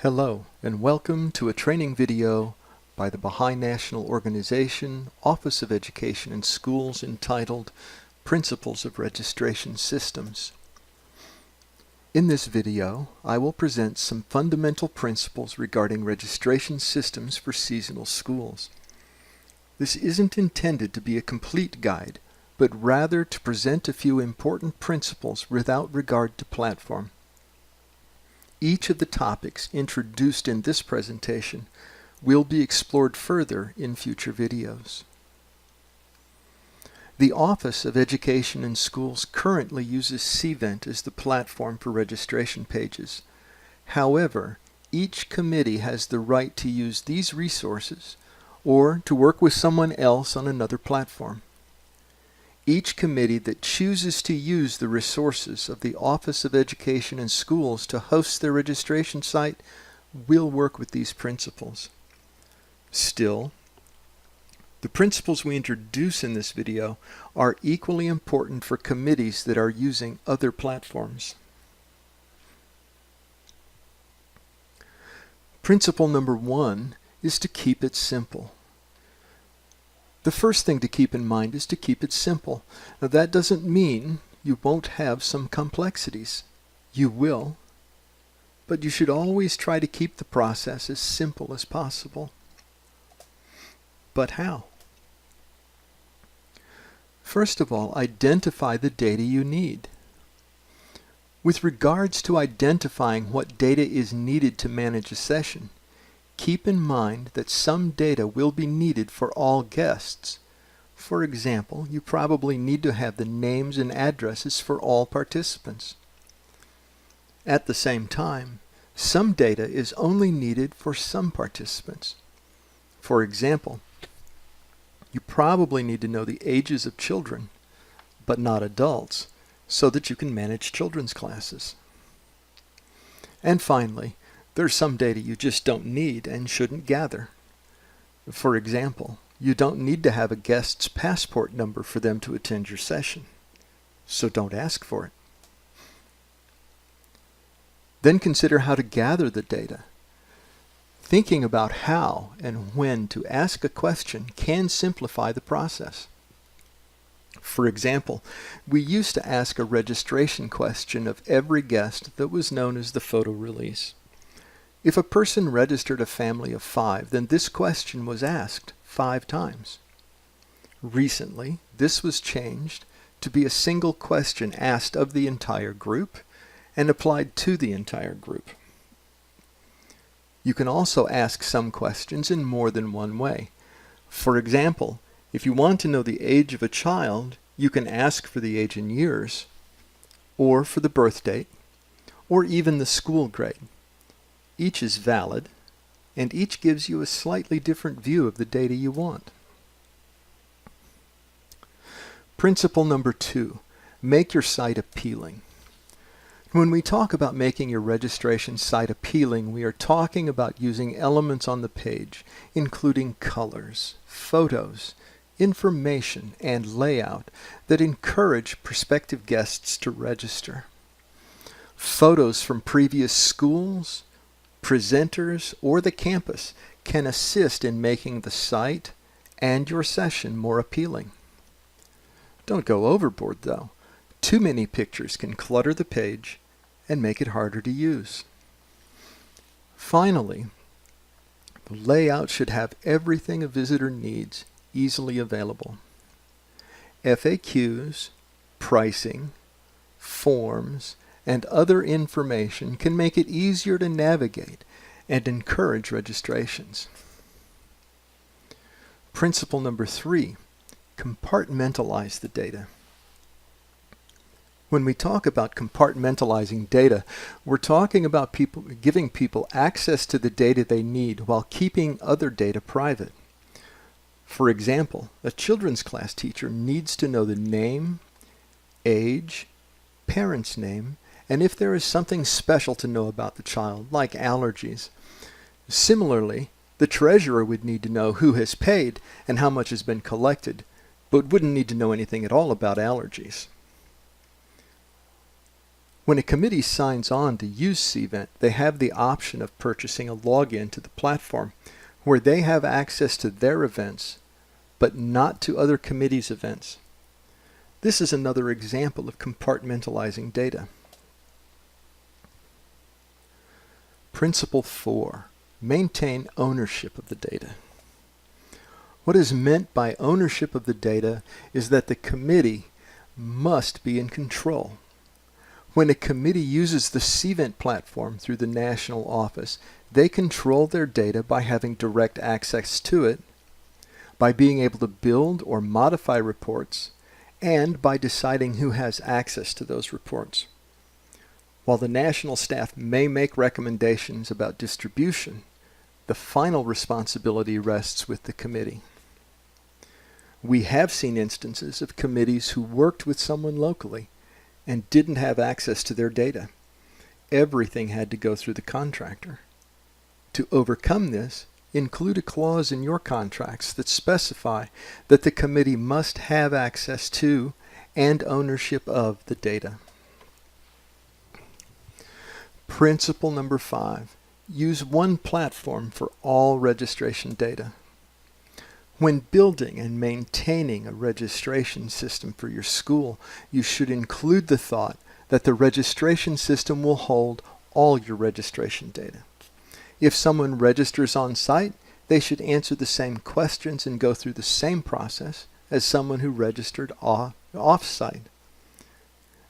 Hello, and welcome to a training video by the Baha'i National Organization, Office of Education in Schools, entitled Principles of Registration Systems. In this video, I will present some fundamental principles regarding registration systems for seasonal schools. This isn't intended to be a complete guide, but rather to present a few important principles without regard to platform. Each of the topics introduced in this presentation will be explored further in future videos. The Office of Education in Schools currently uses CVent as the platform for registration pages. However, each committee has the right to use these resources or to work with someone else on another platform. Each committee that chooses to use the resources of the Office of Education in Schools to host their registration site will work with these principles. Still, the principles we introduce in this video are equally important for committees that are using other platforms. Principle number 1 is to keep it simple. The first thing to keep in mind is to keep it simple. Now, that doesn't mean you won't have some complexities. You will. But you should always try to keep the process as simple as possible. But how? First of all, identify the data you need. With regards to identifying what data is needed to manage a session, keep in mind that some data will be needed for all guests. For example, you probably need to have the names and addresses for all participants. At the same time, some data is only needed for some participants. For example, you probably need to know the ages of children, but not adults, so that you can manage children's classes. And finally, there's some data you just don't need and shouldn't gather. For example, you don't need to have a guest's passport number for them to attend your session, so don't ask for it. Then consider how to gather the data. Thinking about how and when to ask a question can simplify the process. For example, we used to ask a registration question of every guest that was known as the photo release. If a person registered a family of 5, then this question was asked 5 times. Recently, this was changed to be a single question asked of the entire group and applied to the entire group. You can also ask some questions in more than one way. For example, if you want to know the age of a child, you can ask for the age in years, or for the birth date, or even the school grade. Each is valid, and each gives you a slightly different view of the data you want. Principle number 2, make your site appealing. When we talk about making your registration site appealing, we are talking about using elements on the page, including colors, photos, information, and layout that encourage prospective guests to register. Photos from previous schools, presenters, or the campus can assist in making the site and your session more appealing. Don't go overboard though. Too many pictures can clutter the page and make it harder to use. Finally, the layout should have everything a visitor needs easily available. FAQs, pricing, forms, and other information can make it easier to navigate and encourage registrations. Principle number 3, compartmentalize the data. When we talk about compartmentalizing data, we're talking about giving people access to the data they need while keeping other data private. For example, a children's class teacher needs to know the name, age, parent's name, and if there is something special to know about the child, like allergies. Similarly, the treasurer would need to know who has paid and how much has been collected, but wouldn't need to know anything at all about allergies. When a committee signs on to use Cvent, they have the option of purchasing a login to the platform where they have access to their events, but not to other committees' events. This is another example of compartmentalizing data. Principle 4. Maintain ownership of the data. What is meant by ownership of the data is that the committee must be in control. When a committee uses the Cvent platform through the national office, they control their data by having direct access to it, by being able to build or modify reports, and by deciding who has access to those reports. While the national staff may make recommendations about distribution, the final responsibility rests with the committee. We have seen instances of committees who worked with someone locally and didn't have access to their data. Everything had to go through the contractor. To overcome this, include a clause in your contracts that specify that the committee must have access to and ownership of the data. Principle number 5. Use one platform for all registration data. When building and maintaining a registration system for your school, you should include the thought that the registration system will hold all your registration data. If someone registers on site, they should answer the same questions and go through the same process as someone who registered off-site.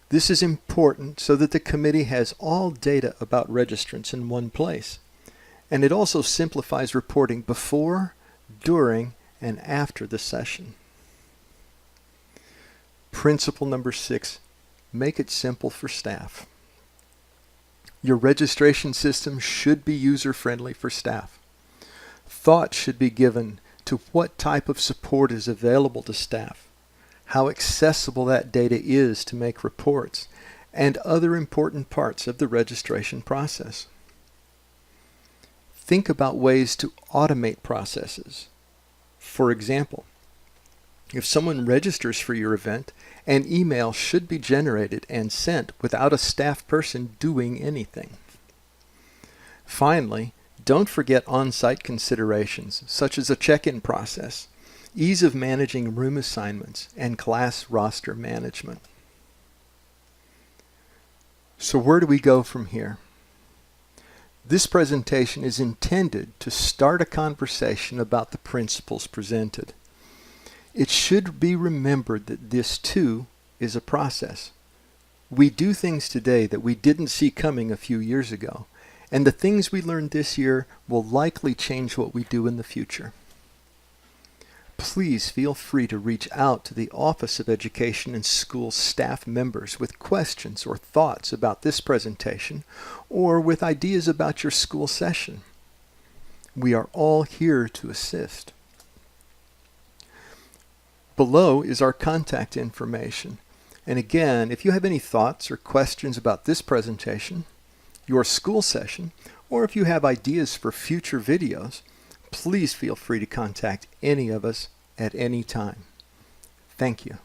This is important so that the committee has all data about registrants in one place. And it also simplifies reporting before, during, and after the session. Principle number 6, make it simple for staff. Your registration system should be user-friendly for staff. Thought should be given to what type of support is available to staff, how accessible that data is to make reports, and other important parts of the registration process. Think about ways to automate processes. For example, if someone registers for your event, an email should be generated and sent without a staff person doing anything. Finally, don't forget on-site considerations such as a check-in process, ease of managing room assignments, and class roster management. So where do we go from here? This presentation is intended to start a conversation about the principles presented. It should be remembered that this too is a process. We do things today that we didn't see coming a few years ago, and the things we learned this year will likely change what we do in the future. Please feel free to reach out to the Office of Education and School staff members with questions or thoughts about this presentation or with ideas about your school session. We are all here to assist. Below is our contact information. And again, if you have any thoughts or questions about this presentation, your school session, or if you have ideas for future videos, please feel free to contact any of us at any time. Thank you.